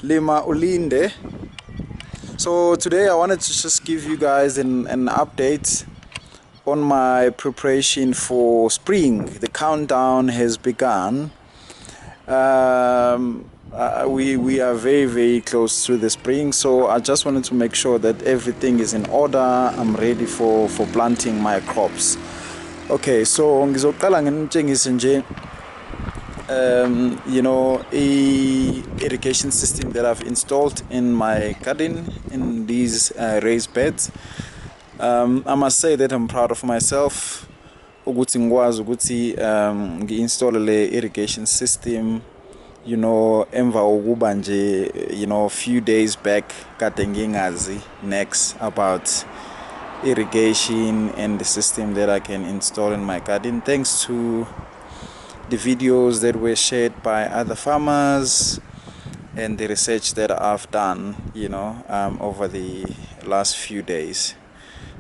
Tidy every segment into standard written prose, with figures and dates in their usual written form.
Lima Ulinde. So today I wanted to just give you guys an update on my preparation for spring. The countdown has begun. We are very close to the spring, so I just wanted to make sure that everything is in order. I'm ready for planting my crops. Okay, so ngizoqala nginitshengise nje irrigation system that I've installed in my garden in these raised beds. I must say that I'm proud of myself ukuthi ngikwazi ukuthi ngi-install le irrigation system emva kokuba nje few days back kade ngingazi next about irrigation and the system that I can install in my garden, thanks to the videos that were shared by other farmers and the research that I've done over the last few days.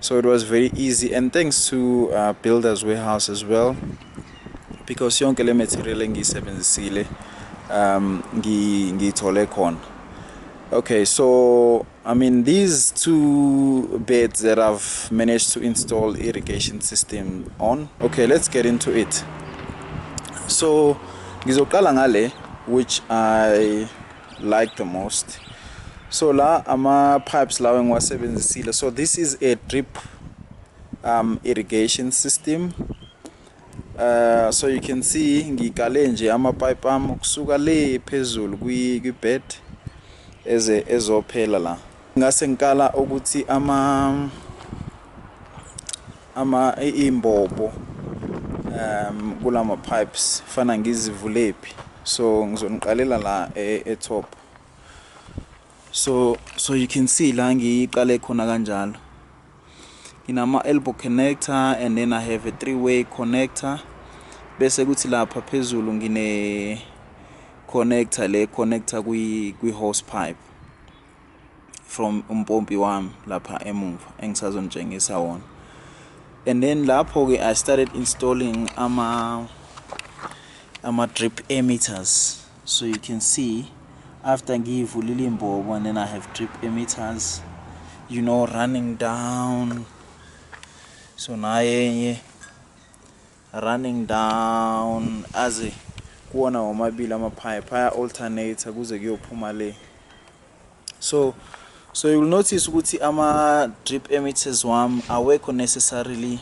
So it was very easy, and thanks to Builders Warehouse as well, because yonke le material engiyisebenzisile ngiyithole khona. Okay, so I mean these two beds that I've managed to install irrigation system on. Okay, let's get into it. So ngizoqala ngale which I like the most. So la ama pipes lawa ngiwasebenzisile. So this is a drip irrigation system. So you can see ngikale nje ama pipe am ukusuka le phezulu kwi bed ezophela la. Ngase ngikala ukuthi ama imbobo kulama pipes fana ngizivulephi, so ngizoniqalela la top. So you can see la ngiqale khona kanjalo. Inama elbow connector, and then I have a 3-way connector. Bese kuthi lapha phezulu ngine connector le connector kwi hose pipe from umpompi wami lapha emuva engisazonitshengisa wona. And then lapho I started installing ama drip emitters. So you can see after ngivulile imbobo, and then I have drip emitters running down. So naye running down as kuona womabili ama pipe aya alternator kuze kuyophuma le. So you will notice ukuthi ama drip emitters wami awekho necessarily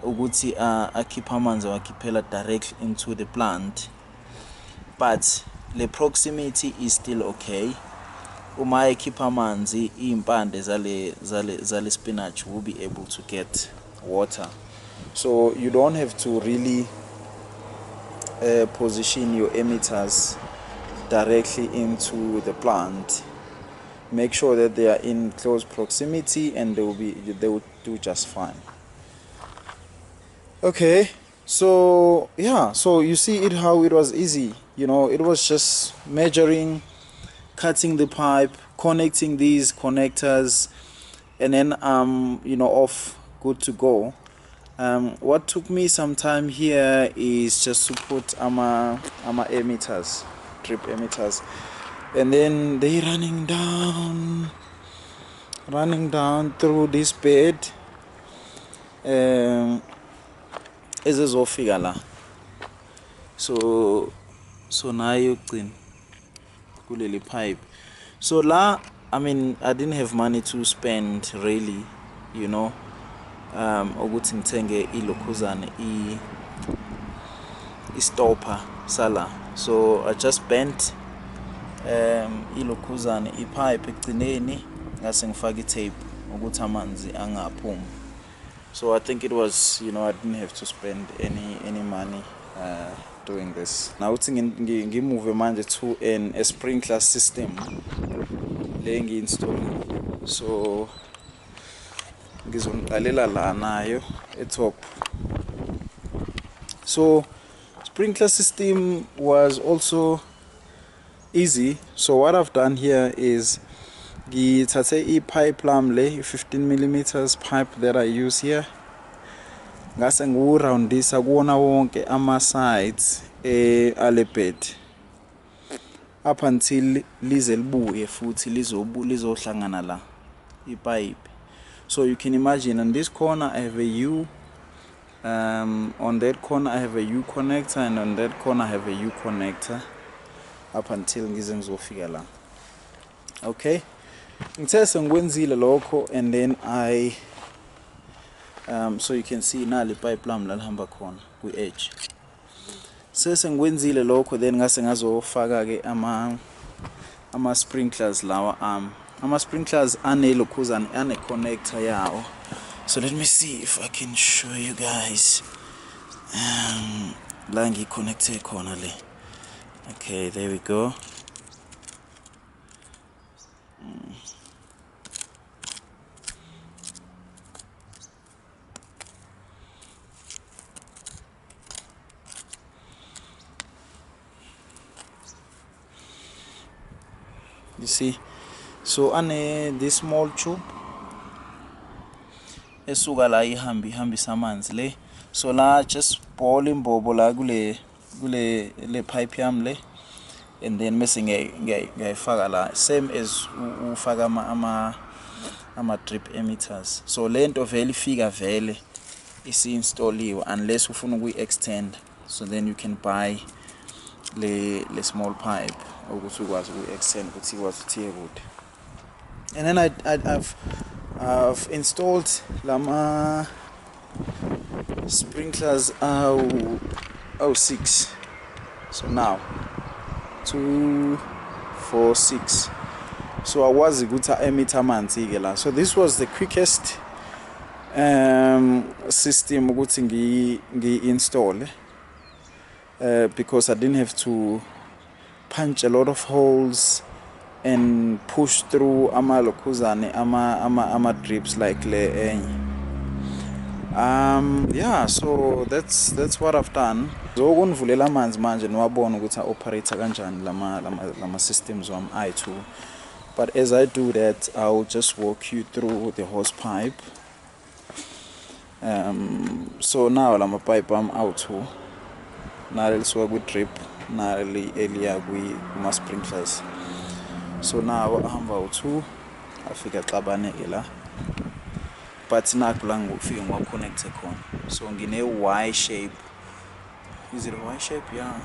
ukuthi akhipha amanzi wakhiphela directly into the plant, but the proximity is still okay. Uma ekhipha amanzi, impande zale spinach will be able to get water. So you don't have to really position your emitters directly into the plant. Make sure that they are in close proximity, and they will do just fine. Okay, so yeah, so you see it how it was easy. It was just measuring, cutting the pipe, connecting these connectors, and then off, good to go. What took me some time here is just to put ama emitters, drip emitters, and then they running down through this bed ezizofika la. So nayo clean kuleli pipe. So la, I mean, I didn't have money to spend really, ukuthi ngithenge ilokhuzane i-stopper sala. So I just bent ilokhuzane ipipe ekugcineni, ngase ngifaka i-tape ukuthi amanzi angaphumi. So I think it was, I didn't have to spend any money doing this. Now uthi ngimove manje to a sprinkler system le ngi-install. So ngizoniqalela la nayo top. So sprinkler system was also easy. So what I've done here is ngithathe i-pipe lami le 15mm pipe that I use here, ngase ngiwuroundisa kuwona wonke ama sides ale bed. up until lize libuye futhi lizohlangana la ipipe. So you can imagine on this corner I have a U, on that corner I have a U connector, and on that corner I have a U connector up until ngize ngizofika la. Okay, ngithe sengikwenzile lokho, and then I so you can see nali pipe lami lalihamba khona ku edge. Sengikwenzile lokho, then ngase ngazofaka ke ama sprinklers lawa ama sprinklers anelokhuzana ane connector yawo. So let me see if I can show you guys la ngiconnecte khona le. Okay, there we go. You see, so ane this small tube esuka la ihambisa amanzi le. So la just ball imbobo la kule pipe yami le, and then mase ngiyayifaka la, same as ufaka ama drip emitters. So lento vele ifika vele isi-installiwe unless ufuna ukuyi-extend, so then you can buy le small pipe ukuthi ukwazi uku-extend ukuthi ikwazi ukuthiya kude. And then I've installed lama sprinklers 6. So now 2, 4, 6. So I was ukuthi emit amanzi ke la. So this was the quickest system ukuthi ngi-install, because I didn't have to punch a lot of holes and push through ama lokhuzane ama drips like le yeah, so that's what I've done. Zokunvulela amanzi manje niwabona ukuthi operate kanjani lama systems wam i2. But as I do that, I'll just walk you through the hose pipe. So now lama pipe am out nali lisuka ku drip nali elia kuma sprinklers. So now ahamba u2 afika xabane ke la, but nakho la ngifika ngiwa-connecte khona. So ngine Y shape. Is it a Y shape? Yeah.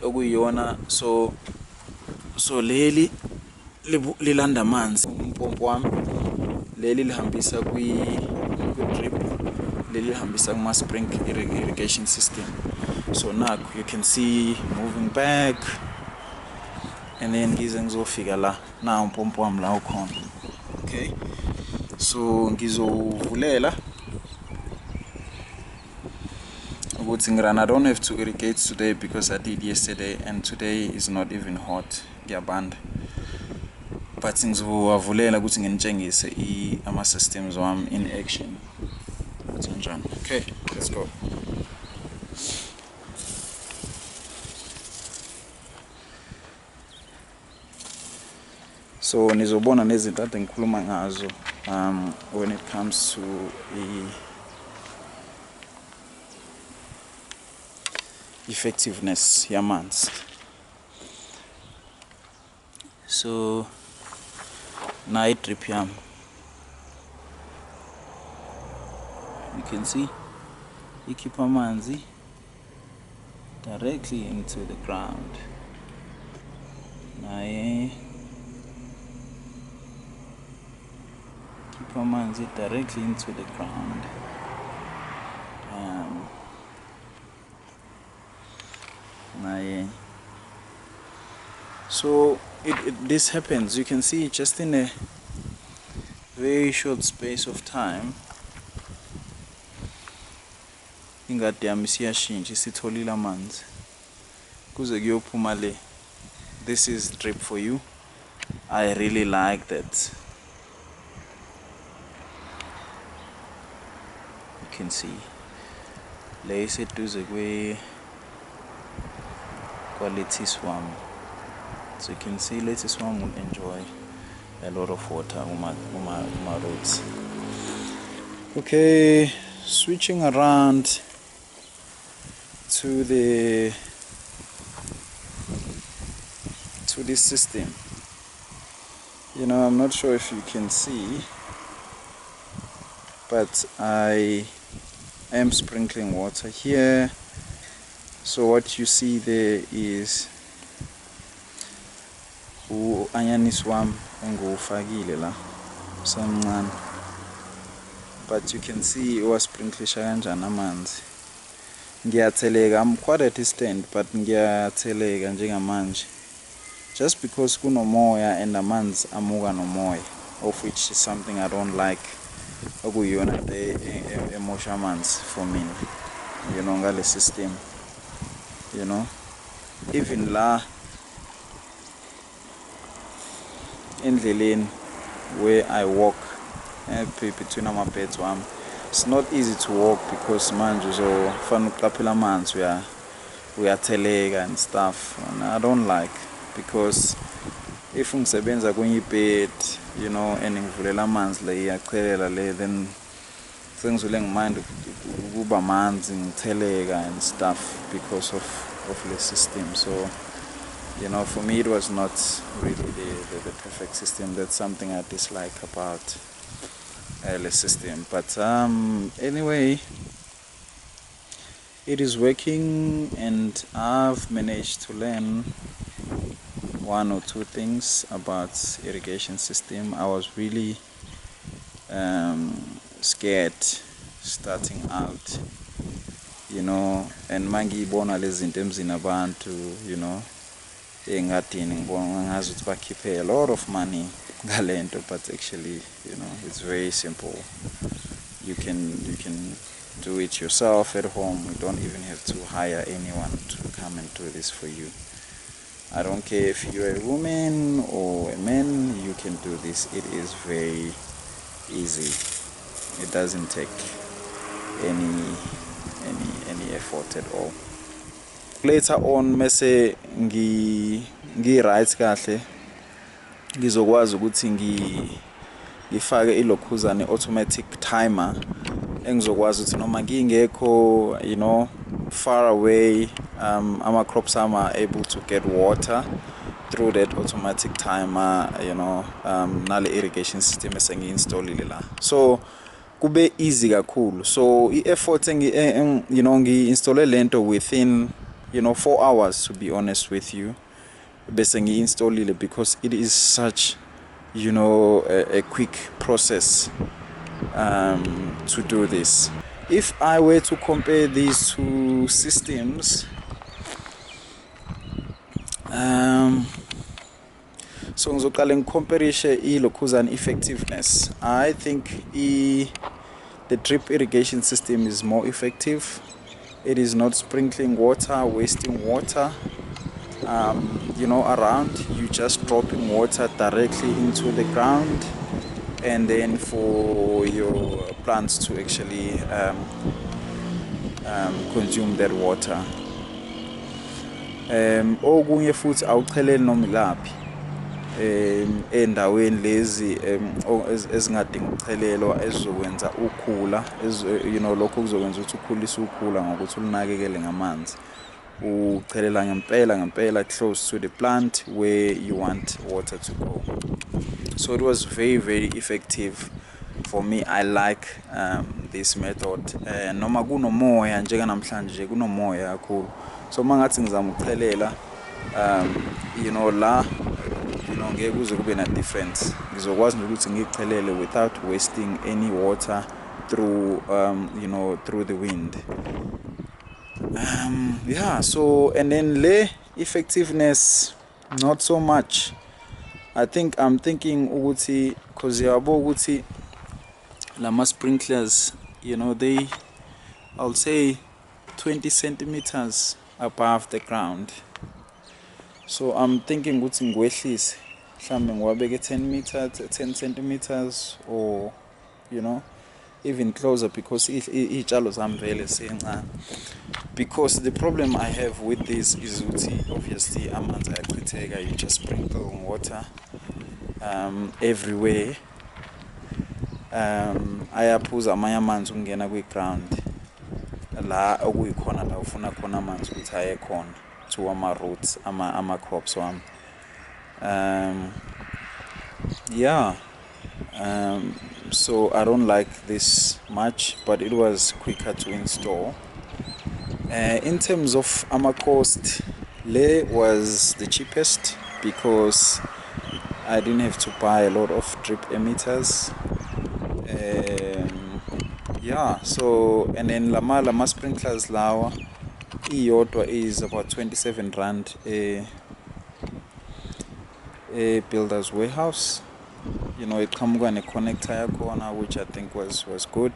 Okuyiyona. So leli lilanda amanzi umpompo wami, leli lihambisa ku drip, leli lihambisa kuma irrigation system. So now you can see moving back, and then ngize ngizofika la na umpompo wami la ukhona. Okay, so ngizovulela ukuthi I don't have to irrigate today because I did yesterday, and today is not even hot, ngiyabanda. But ngizowavulela ukuthi nginitshengise ama systems wami in action. Okay, let's go. So nizobona nezinto ade ngikhuluma ngazo when it comes to effectiveness yamanzi. So na drip yam, you can see ikhipha amanzi directly into the ground. Naye khipha amanzi directly into the ground. So this happens, you can see, just in a very short space of time. Ingadi yami siyashintsha, isitholile amanzi kuze kuyophuma le. This is drip for you. I really like that. You can see le iseduze quality swam. So you can see lettuce swam will enjoy a lot of water uma roads. Okay, switching around to the this system. I'm not sure if you can see, but I am sprinkling water here. So what you see there is u-anyanisi wami engiwufakile la usemncane, but you can see wasprinklisha kanjani amanzi. Ngiyatheleka, I'm quite a distant, but ngiyatheleka njengamanje, just because kunomoya and amanzi amuka nomoya, of which is something I don't like. Okuyona emosha amanzi for me, ngale system. Even la endleleni where I walk between my beds, it's not easy to walk because manje uzofana uqaphela amanzi uyatheleka and stuff, and I don't like, because if ngisebenza kwenye bed and ngivulela amanzi le iyachelela le, then sengizule ngimind ukuba amanzi ngitheleka and stuff because of the system. So for me it was not really the perfect system. That's something I dislike about the system, but anyway, it is working, and I've managed to learn one or two things about irrigation system. I was really scared starting out, and mangiyibona lezi zinto emzini abantu, engadini ngibona ngazi ukuthi bakhiphe a lot of money ngalento, but actually it's very simple. You can do it yourself at home. You don't even have to hire anyone to come and do this for you. I don't care if you're a woman or a man, you can do this. It is very easy. It doesn't take any effort at all. Later on mase ngi-right kahle, ngizokwazi ukuthi ngifake ilokhuzane automatic timer engizokwazi ukuthi noma ngingekho far away, ama crops are able to get water through that automatic timer, nale irrigation system esengi-installile la. So kube easy kakhulu. So i-effort ngi-installe lento within 4 hours, to be honest with you, bese ngi-installile, because it is such a quick process to do this. If I were to compare these two systems, so ngizoqala ngikomparishe ilokhuzane effectiveness. I think the drip irrigation system is more effective. It is not sprinkling water, wasting water around. You just dropping water directly into the ground, and then for your plants to actually consume that water. Okunye futhi awucheleli noma ilaphi endaweni lezi ezingadingi ukuchelelwa, ezizokwenza ukhula, lokho kuzokwenza ukuthi ukhulise ukhula ngokuthi ulinakekele ngamanzi, uchelela ngempela close to the plant where you want water to go. So it was very, very effective for me. I like this method. Noma kunomoya njeka namhlanje kunomoya kakhulu, so mangathi ngizama ukuchelela la ngeke kuze kube na difference. Ngizokwazi ukuthi ngichelele without wasting any water through through the wind. So, and then le effectiveness not so much. I'm thinking ukuthi, because yabo ukuthi lama sprinklers, they, I'll say 20 centimeters above the ground. So I'm thinking ukuthi ngwehlise mhlambe ngiwabeke 10 centimeters, or even closer, because iy'tshalo zami vele sencane. Because the problem I have with this is ukuthi obviously amanzi ayachitheka. You just sprinkle water everywhere. Ayaphuza amanye amanzi ukungena kwi-ground la okuyikhona la ufuna khona amanzi ukuthi aye khona to ama roots, ama crops wami. Yeah, so I don't like this much, but it was quicker to install. In terms of cost, le was the cheapest because I didn't have to buy a lot of drip emitters. Yeah, so and then lama sprinklers lawa iyodwa is about 27 rand a builder's warehouse. You know, it comes with a connector corner, which I think was good.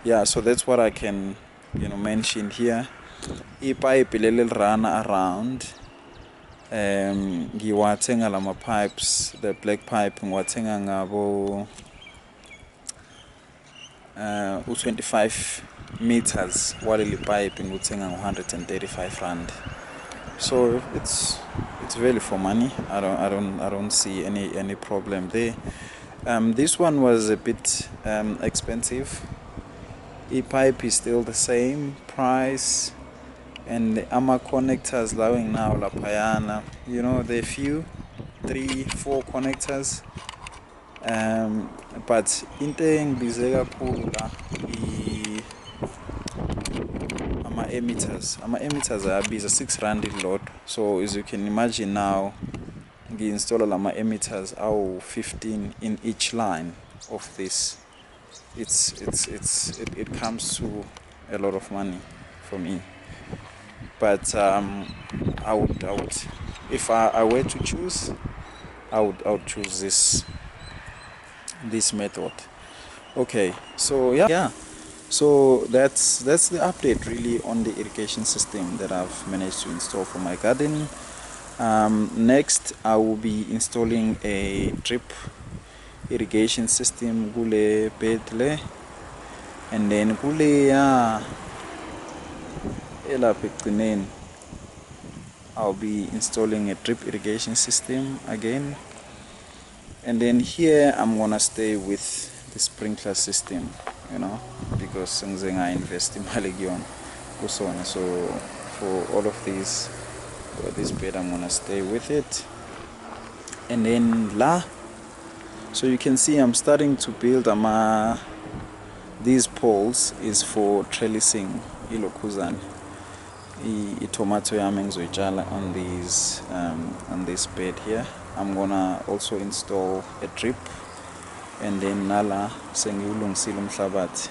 Yeah, so that's what I can, mention here. Ipipe leli run around ngiwathenga lama pipes, the black pipe ngiwathenga ngabo 25 meters, waleli pipe nguthenga ngo-135 rand. So it's value for money. I don't see any problem there. This one was a bit expensive. E-pipe is still the same price, and the connectors allowing now la payana, there are few 3-4 connectors, but into engibize kakhulu la ama-emitters ayabiza 6 rand lot. So as you can imagine now, ngi-installa lama emitters awu 15 in each line of this. It comes to a lot of money for me, but I would if I were to choose, I would choose this method. Okay, so yeah, so that's the update really on the irrigation system that I've managed to install for my garden. Next I will be installing a drip irrigation system kule bedle, and then kule elapha ekugcineni I'll be installing a drip irrigation system again, and then here I'm gonna stay with the sprinkler system, because I invest in Maligion kusona. So for all of these, for this bed, I'm gonna stay with it. And then so you can see I'm starting to build these poles is for trellising ilokuzane tomato yami ngizoyitshala on this bed here. I'm gonna also install a drip, and then nala sengiwulungisile umhlabathi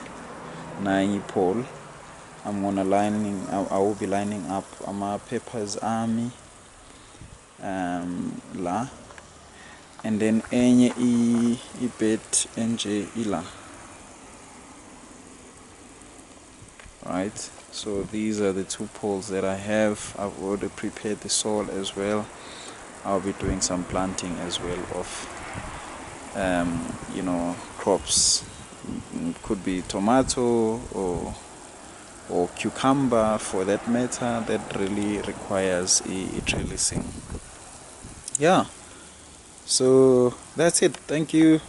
na ipole. I'm gonna I will be lining up peppers army la, and then enye bed enje ila. Right, so these are the 2 poles that I have. I've already prepared the soil as well. I'll be doing some planting as well of crops. It could be tomato or cucumber for that matter, that really requires a trellising. Yeah, so that's it. Thank you.